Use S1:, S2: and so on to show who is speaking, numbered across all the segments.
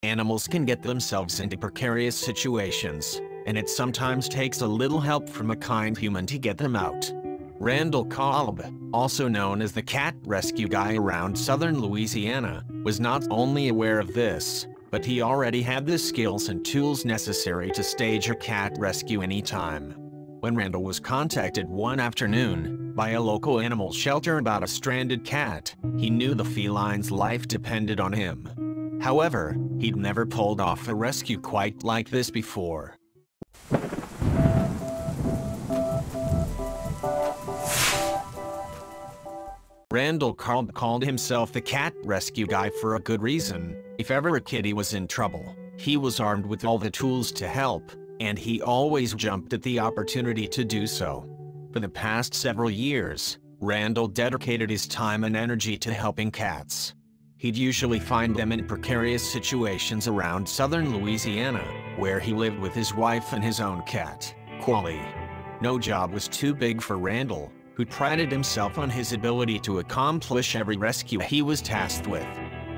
S1: Animals can get themselves into precarious situations, and it sometimes takes a little help from a kind human to get them out. Randall Kolb, also known as the cat rescue guy around southern Louisiana, was not only aware of this, but he already had the skills and tools necessary to stage a cat rescue anytime. When Randall was contacted one afternoon by a local animal shelter about a stranded cat, he knew the feline's life depended on him. However, he'd never pulled off a rescue quite like this before. Randall Kolb called himself the cat rescue guy for a good reason. If ever a kitty was in trouble, he was armed with all the tools to help, and he always jumped at the opportunity to do so. For the past several years, Randall dedicated his time and energy to helping cats. He'd usually find them in precarious situations around southern Louisiana, where he lived with his wife and his own cat, Qually. No job was too big for Randall, who prided himself on his ability to accomplish every rescue he was tasked with.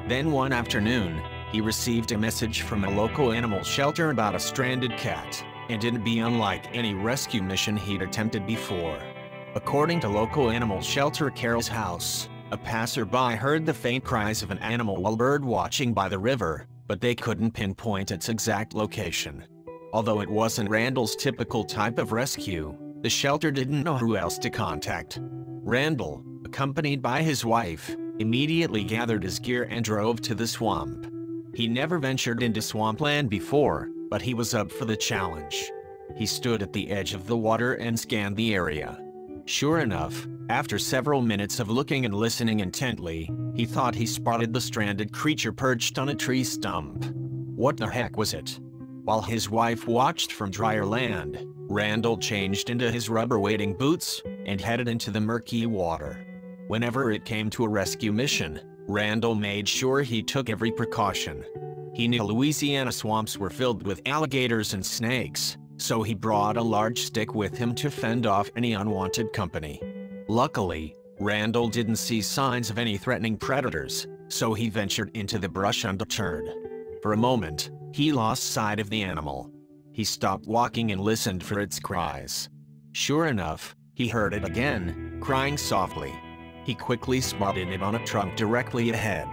S1: Then one afternoon, he received a message from a local animal shelter about a stranded cat, and it'd be unlike any rescue mission he'd attempted before. According to local animal shelter Carol's House, a passerby heard the faint cries of an animal while bird watching by the river, but they couldn't pinpoint its exact location. Although it wasn't Randall's typical type of rescue, the shelter didn't know who else to contact. Randall, accompanied by his wife, immediately gathered his gear and drove to the swamp. He never ventured into swampland before, but he was up for the challenge. He stood at the edge of the water and scanned the area. Sure enough, after several minutes of looking and listening intently, he thought he spotted the stranded creature perched on a tree stump. What the heck was it? While his wife watched from drier land, Randall changed into his rubber wading boots and headed into the murky water. Whenever it came to a rescue mission, Randall made sure he took every precaution. He knew Louisiana swamps were filled with alligators and snakes, so he brought a large stick with him to fend off any unwanted company. Luckily, Randall didn't see signs of any threatening predators, so he ventured into the brush undeterred. For a moment, he lost sight of the animal. He stopped walking and listened for its cries. Sure enough, he heard it again, crying softly. He quickly spotted it on a trunk directly ahead.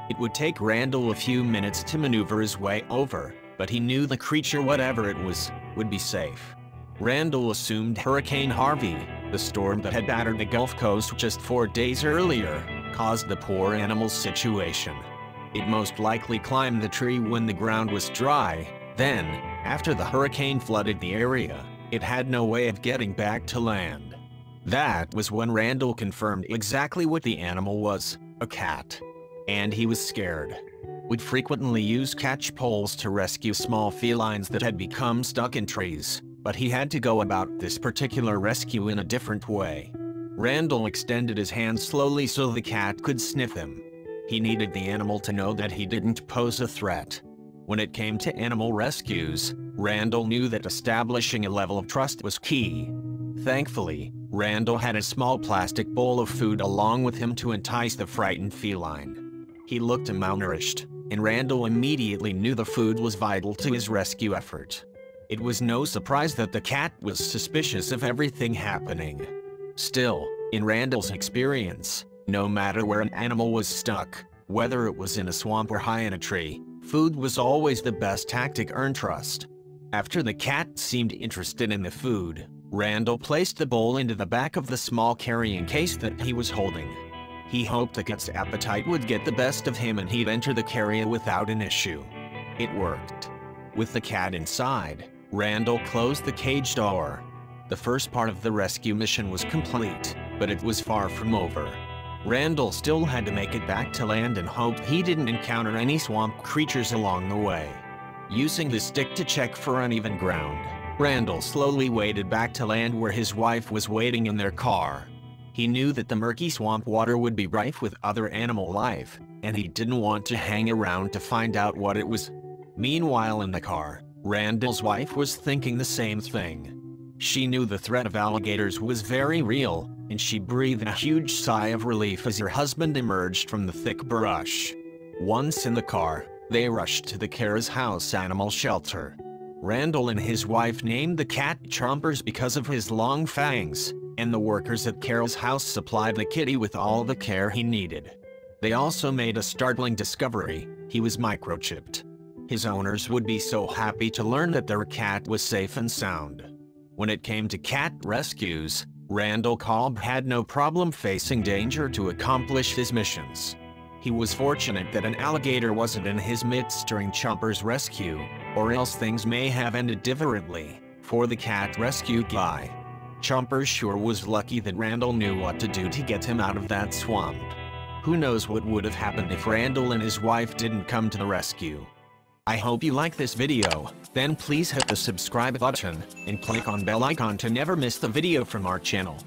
S1: It would take Randall a few minutes to maneuver his way over, but he knew the creature, whatever it was, would be safe. Randall assumed Hurricane Harvey, the storm that had battered the Gulf Coast just 4 days earlier, caused the poor animal's situation. It most likely climbed the tree when the ground was dry. Then, after the hurricane flooded the area, it had no way of getting back to land. That was when Randall confirmed exactly what the animal was, a cat. And he was scared. We'd frequently use catch poles to rescue small felines that had become stuck in trees, but he had to go about this particular rescue in a different way. Randall extended his hand slowly so the cat could sniff him. He needed the animal to know that he didn't pose a threat. When it came to animal rescues, Randall knew that establishing a level of trust was key. Thankfully, Randall had a small plastic bowl of food along with him to entice the frightened feline. He looked malnourished, and Randall immediately knew the food was vital to his rescue effort. It was no surprise that the cat was suspicious of everything happening. Still, in Randall's experience, no matter where an animal was stuck, whether it was in a swamp or high in a tree, food was always the best tactic to earn trust. After the cat seemed interested in the food, Randall placed the bowl into the back of the small carrying case that he was holding. He hoped the cat's appetite would get the best of him and he'd enter the carrier without an issue. It worked. With the cat inside, Randall closed the cage door. The first part of the rescue mission was complete, but it was far from over. Randall still had to make it back to land and hoped he didn't encounter any swamp creatures along the way. Using the stick to check for uneven ground, Randall slowly waded back to land where his wife was waiting in their car. He knew that the murky swamp water would be rife with other animal life, and he didn't want to hang around to find out what it was. Meanwhile in the car, Randall's wife was thinking the same thing. She knew the threat of alligators was very real, and she breathed a huge sigh of relief as her husband emerged from the thick brush. Once in the car, They rushed to the Kara's house animal shelter. Randall and his wife named the cat Chompers because of his long fangs, and the workers at Carol's house supplied the kitty with all the care he needed. They also made a startling discovery: he was microchipped. His owners would be so happy to learn that their cat was safe and sound. When it came to cat rescues, Randall Kolb had no problem facing danger to accomplish his missions. He was fortunate that an alligator wasn't in his midst during Chomper's rescue, or else things may have ended differently for the cat rescue guy. Chomper sure was lucky that Randall knew what to do to get him out of that swamp. Who knows what would have happened if Randall and his wife didn't come to the rescue. I hope you like this video, then please hit the subscribe button, and click on bell icon to never miss the video from our channel.